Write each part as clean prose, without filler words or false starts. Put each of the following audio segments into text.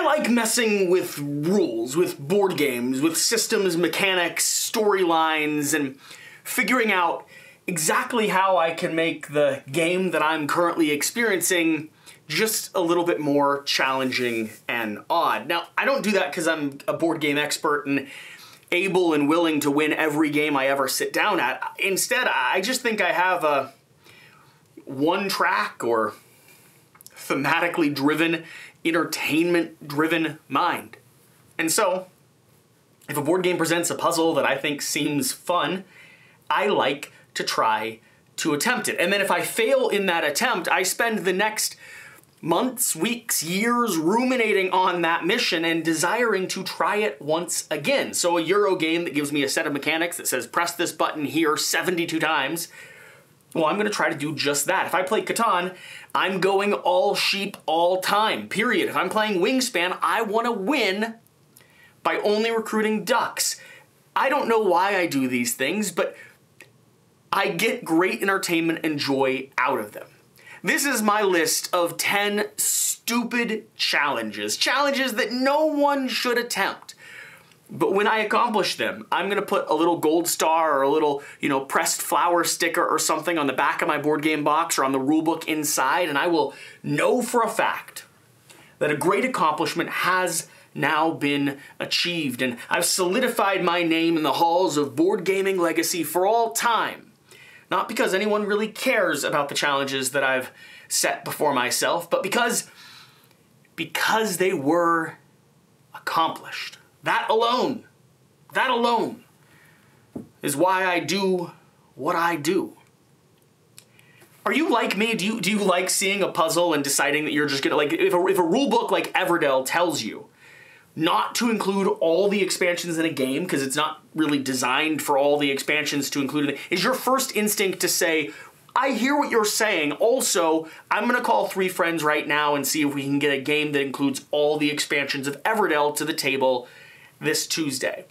like messing with rules, with board games, with systems, mechanics, storylines, and figuring out exactly how I can make the game that I'm currently experiencing just a little bit more challenging and odd. Now, I don't do that because I'm a board game expert and able and willing to win every game I ever sit down at. Instead, I just think I have a one-track or thematically driven, entertainment-driven mind. And so, if a board game presents a puzzle that I think seems fun, I like to try to attempt it. And then if I fail in that attempt, I spend the next months, weeks, years ruminating on that mission and desiring to try it once again. So a Euro game that gives me a set of mechanics that says press this button here 72 times, well, I'm going to try to do just that. If I play Catan, I'm going all sheep all time, period. If I'm playing Wingspan, I want to win by only recruiting ducks. I don't know why I do these things, but I get great entertainment and joy out of them. This is my list of 10 stupid challenges. Challenges that no one should attempt. But when I accomplish them, I'm going to put a little gold star or a little, pressed flower sticker or something on the back of my board game box or on the rulebook inside, and I will know for a fact that a great accomplishment has now been achieved. And I've solidified my name in the halls of board gaming legacy for all time. Not because anyone really cares about the challenges that I've set before myself, but because they were accomplished. That alone is why I do what I do. Are you like me? Do you like seeing a puzzle and deciding that you're just gonna, like, if a rule book like Everdell tells you not to include all the expansions in a game because it's not really designed for all the expansions to include it, is your first instinct to say, I hear what you're saying, also, I'm going to call 3 friends right now and see if we can get a game that includes all the expansions of Everdell to the table this Tuesday.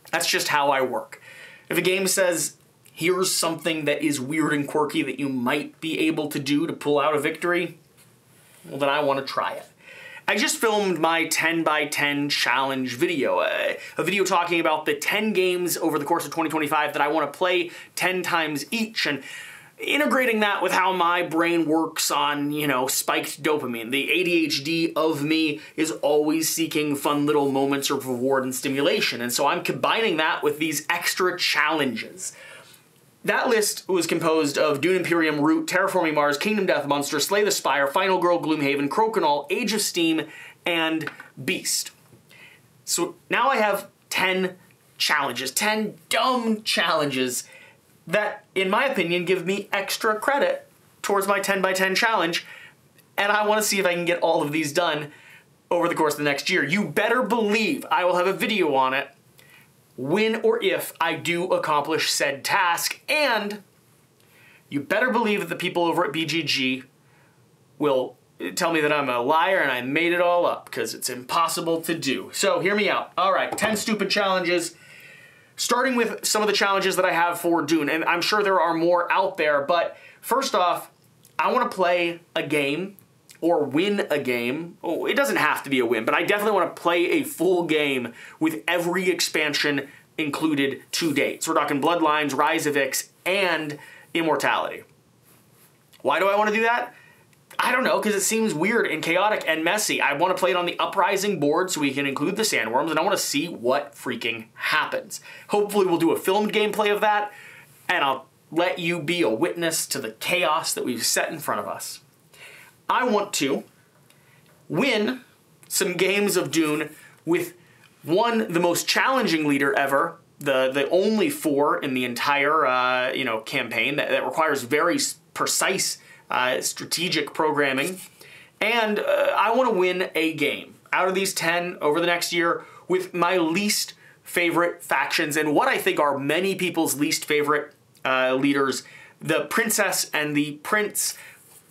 That's just how I work. If a game says, here's something that is weird and quirky that you might be able to do to pull out a victory, well, then I want to try it. I just filmed my 10 by 10 challenge video, a video talking about the 10 games over the course of 2025 that I want to play 10 times each, and integrating that with how my brain works on, spiked dopamine. The ADHD of me is always seeking fun little moments of reward and stimulation, and so I'm combining that with these extra challenges. That list was composed of Dune Imperium, Root, Terraforming Mars, Kingdom Death Monster, Slay the Spire, Final Girl, Gloomhaven, Crokinole, Age of Steam, and Beast. So now I have 10 challenges, 10 dumb challenges that, in my opinion, give me extra credit towards my 10 by 10 challenge, and I want to see if I can get all of these done over the course of the next year. You better believe I will have a video on it when or if I do accomplish said task, and you better believe that the people over at BGG will tell me that I'm a liar and I made it all up, because it's impossible to do. So hear me out. All right, 10 stupid challenges, starting with some of the challenges that I have for Dune, and I'm sure there are more out there, but first off, I want to play a game or win a game. Oh, it doesn't have to be a win, but I definitely want to play a full game with every expansion included to date. So we're talking Bloodlines, Rise of Ix, and Immortality. Why do I want to do that? I don't know, because it seems weird and chaotic and messy. I want to play it on the Uprising board so we can include the Sandworms, and I want to see what freaking happens. Hopefully we'll do a filmed gameplay of that, and I'll let you be a witness to the chaos that we've set in front of us. I want to win some games of Dune with the most challenging leader ever, the only 4 in the entire campaign that requires very precise strategic programming, and I want to win a game out of these 10 over the next year with my least favorite factions and what I think are many people's least favorite leaders, the Princess and the Prince.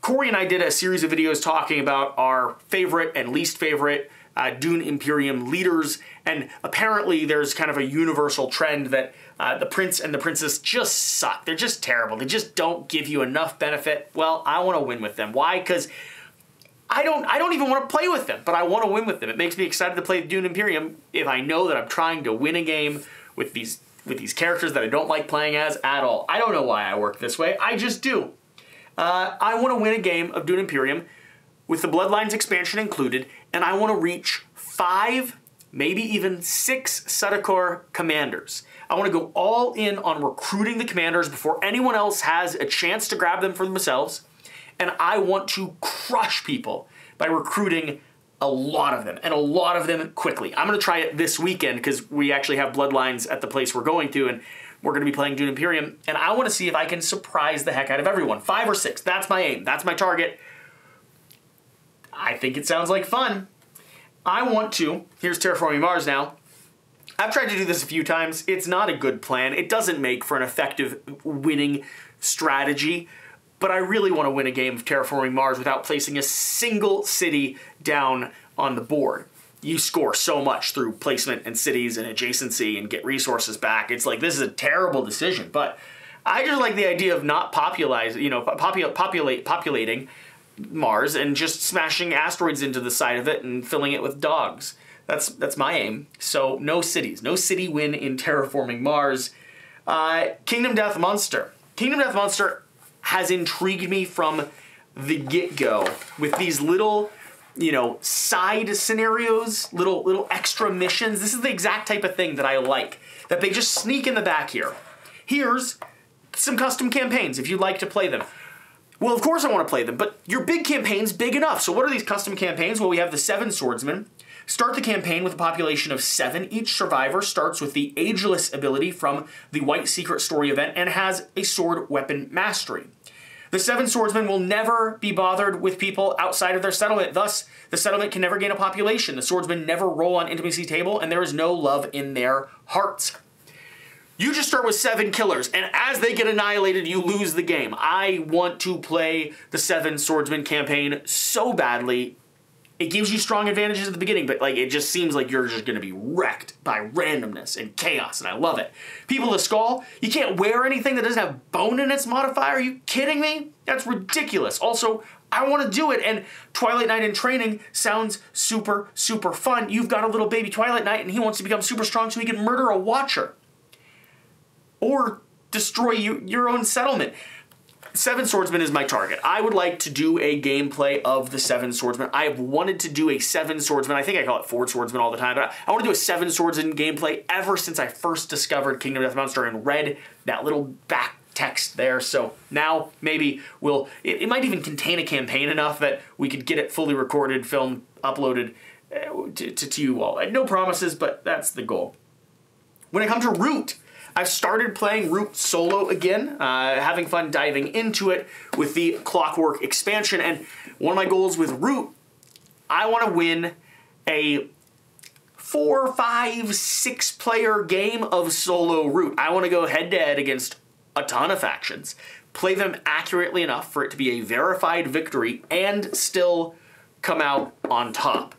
Corey and I did a series of videos talking about our favorite and least favorite Dune Imperium leaders, and apparently there's kind of a universal trend that the Prince and the Princess just suck. They're just terrible. They just don't give you enough benefit. Well, I want to win with them. Why? Because I don't even want to play with them, but I want to win with them. It makes me excited to play Dune Imperium if I know that I'm trying to win a game with these characters that I don't like playing as at all. I don't know why I work this way. I just do. I want to win a game of Dune Imperium with the Bloodlines expansion included, and I want to reach 5, maybe even 6 Sedekor commanders. I want to go all in on recruiting the commanders before anyone else has a chance to grab them for themselves. And I want to crush people by recruiting a lot of them, and a lot of them quickly. I'm going to try it this weekend because we actually have Bloodlines at the place we're going to, and we're going to be playing Dune Imperium, and I want to see if I can surprise the heck out of everyone. 5 or 6, that's my aim, that's my target. I think it sounds like fun. I want to, here's Terraforming Mars now. I've tried to do this a few times. It's not a good plan. It doesn't make for an effective winning strategy. But I really want to win a game of Terraforming Mars without placing a single city down on the board. You score so much through placement and cities and adjacency and get resources back. It's like, this is a terrible decision. But I just like the idea of not populating Mars and just smashing asteroids into the side of it and filling it with dogs. That's my aim. So no cities. No city win in Terraforming Mars. Kingdom Death Monster. Kingdom Death Monster has intrigued me from the get-go with these little, side scenarios, little extra missions. This is the exact type of thing that I like, that they just sneak in the back here. Here's some custom campaigns if you'd like to play them. Well, of course I want to play them, but your big campaign's big enough. So what are these custom campaigns? Well, we have the 7 Swordsmen. Start the campaign with a population of 7. Each survivor starts with the Ageless ability from the White Secret Story event and has a sword weapon mastery. The 7 Swordsmen will never be bothered with people outside of their settlement. Thus, the settlement can never gain a population. The Swordsmen never roll on intimacy table, and there is no love in their hearts. You just start with 7 killers, and as they get annihilated, you lose the game. I want to play the 7 Swordsman campaign so badly. It gives you strong advantages at the beginning, but it just seems like you're just going to be wrecked by randomness and chaos, and I love it. People of the Skull, you can't wear anything that doesn't have bone in its modifier. Are you kidding me? That's ridiculous. Also, I want to do it, and Twilight Knight in training sounds super, super fun. You've got a little baby Twilight Knight, and he wants to become super strong so he can murder a Watcher. Or destroy your own settlement. 7 Swordsmen is my target. I would like to do a gameplay of the 7 Swordsmen. I have wanted to do a 7 Swordsmen. I think I call it 4 Swordsmen all the time, but I want to do a 7 Swordsmen gameplay ever since I first discovered Kingdom Death Monster and read that little back text there. So now maybe it might even contain a campaign enough that we could get it fully recorded, filmed, uploaded to you all. No promises, but that's the goal. When it comes to Root, I've started playing Root solo again, having fun diving into it with the Clockwork expansion. And one of my goals with Root, I want to win a 4, 5, 6 player game of solo Root. I want to go head to head against a ton of factions, play them accurately enough for it to be a verified victory and still come out on top.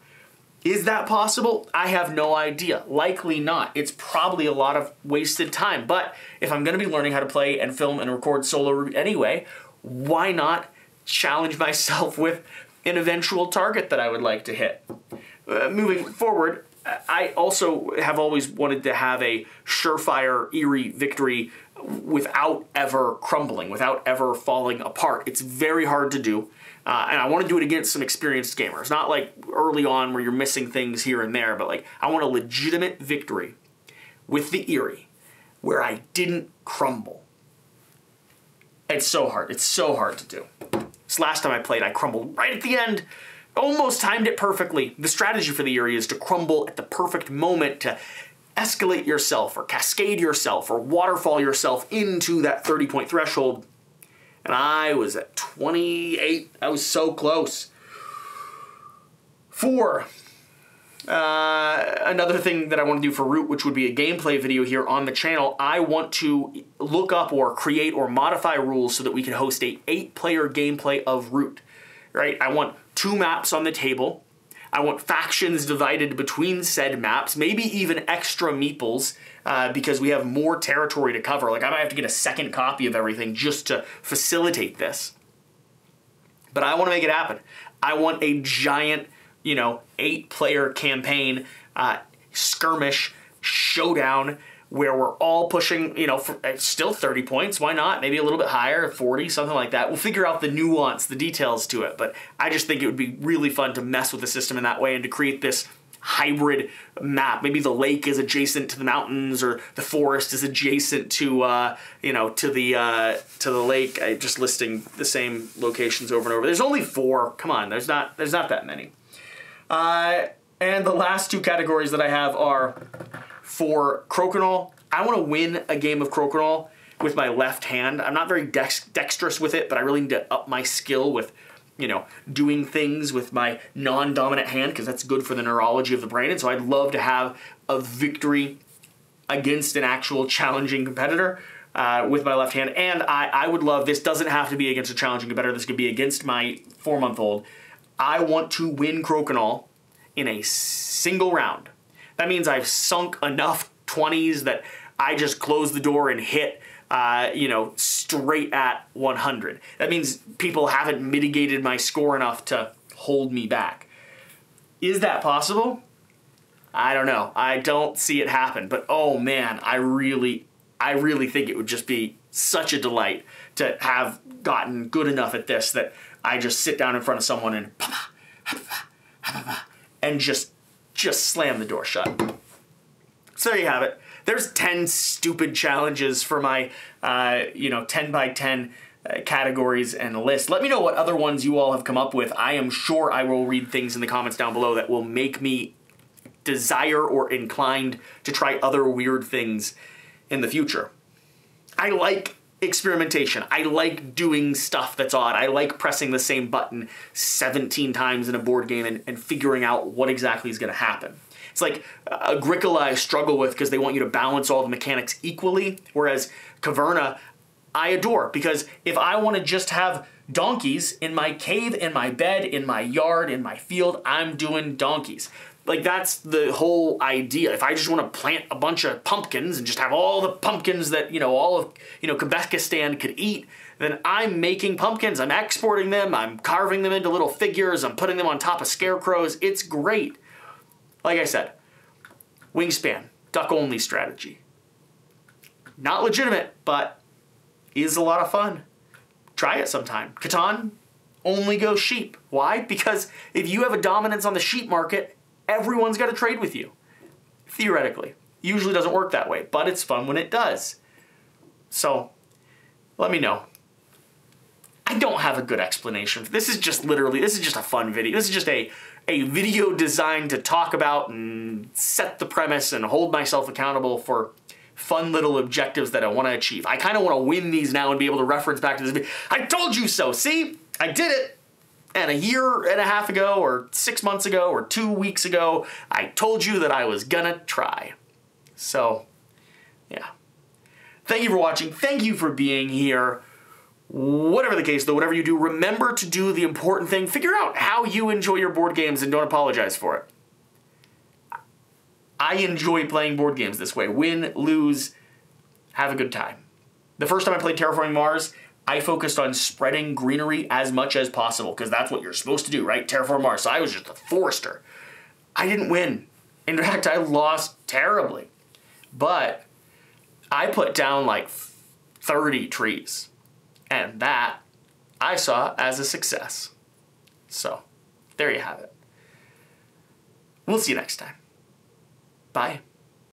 Is that possible? I have no idea. Likely not. It's probably a lot of wasted time. But if I'm going to be learning how to play and film and record solo Root anyway, why not challenge myself with an eventual target that I would like to hit? Moving forward, I also have always wanted to have a surefire, eerie victory without ever crumbling, without ever falling apart. It's very hard to do. And I want to do it against some experienced gamers. Not like early on where you're missing things here and there, but I want a legitimate victory with the Eerie where I didn't crumble. It's so hard. It's so hard to do. This last time I played, I crumbled right at the end. Almost timed it perfectly. The strategy for the Eerie is to crumble at the perfect moment to escalate yourself or cascade yourself or waterfall yourself into that 30-point threshold. And I was at 28. I was so close. 4. Another thing that I want to do for Root, which would be a gameplay video here on the channel, I want to look up or create or modify rules so that we can host a 8-player gameplay of Root. Right? I want 2 maps on the table. I want factions divided between said maps, maybe even extra meeples, because we have more territory to cover. I might have to get a second copy of everything just to facilitate this. But I want to make it happen. I want a giant, 8-player campaign, skirmish, showdown, where we're all pushing, for, still 30 points. Why not? Maybe a little bit higher, 40, something like that. We'll figure out the nuance, the details to it. But I just think it would be really fun to mess with the system in that way and to create this hybrid map. Maybe the lake is adjacent to the mountains, or the forest is adjacent to, to the lake. Just listing the same locations over and over. There's only 4. Come on, there's not that many. And the last 2 categories that I have are for Crokinole. I want to win a game of Crokinole with my left hand. I'm not very dexterous with it, but I really need to up my skill with, doing things with my non-dominant hand, because that's good for the neurology of the brain. And so I'd love to have a victory against an actual challenging competitor with my left hand. And I would love, this doesn't have to be against a challenging competitor. This could be against my 4-month-old. I want to win Crokinole in a single round. That means I've sunk enough 20s that I just close the door and hit, straight at 100. That means people haven't mitigated my score enough to hold me back. Is that possible? I don't know. I don't see it happen. But oh man, I really think it would just be such a delight to have gotten good enough at this that I just sit down in front of someone and just slam the door shut. So there you have it. There's 10 stupid challenges for my, 10 by 10 categories and list. Let me know what other ones you all have come up with. I am sure I will read things in the comments down below that will make me desire or inclined to try other weird things in the future. I like experimentation. I like doing stuff that's odd. I like pressing the same button 17 times in a board game and figuring out what exactly is going to happen. It's like Agricola I struggle with because they want you to balance all the mechanics equally, whereas Caverna I adore, because if I want to just have donkeys in my cave, in my bed, in my yard, in my field, I'm doing donkeys. Like, that's the whole idea. If I just want to plant a bunch of pumpkins and just have all the pumpkins that, all of, Kazakhstan could eat, then I'm making pumpkins. I'm exporting them. I'm carving them into little figures. I'm putting them on top of scarecrows. It's great. Like I said, Wingspan, duck-only strategy. Not legitimate, but is a lot of fun. Try it sometime. Catan, only go sheep. Why? Because if you have a dominance on the sheep market, everyone's got to trade with you. Theoretically. Usually doesn't work that way, but it's fun when it does. So, let me know. I don't have a good explanation. This is just a fun video. This is just a video designed to talk about and set the premise and hold myself accountable for fun little objectives that I want to achieve. I kind of want to win these now and be able to reference back to this video. I told you so. See? I did it. And a year and a half ago, or 6 months ago, or 2 weeks ago, I told you that I was gonna try. So, yeah. Thank you for watching. Thank you for being here. Whatever the case, though, whatever you do, remember to do the important thing. Figure out how you enjoy your board games and don't apologize for it. I enjoy playing board games this way. Win, lose, have a good time. The first time I played Terraforming Mars, I focused on spreading greenery as much as possible, because that's what you're supposed to do, right? Terraform Mars. So I was just a forester. I didn't win. In fact, I lost terribly. But I put down like 30 trees. And that I saw as a success. So, there you have it. We'll see you next time. Bye.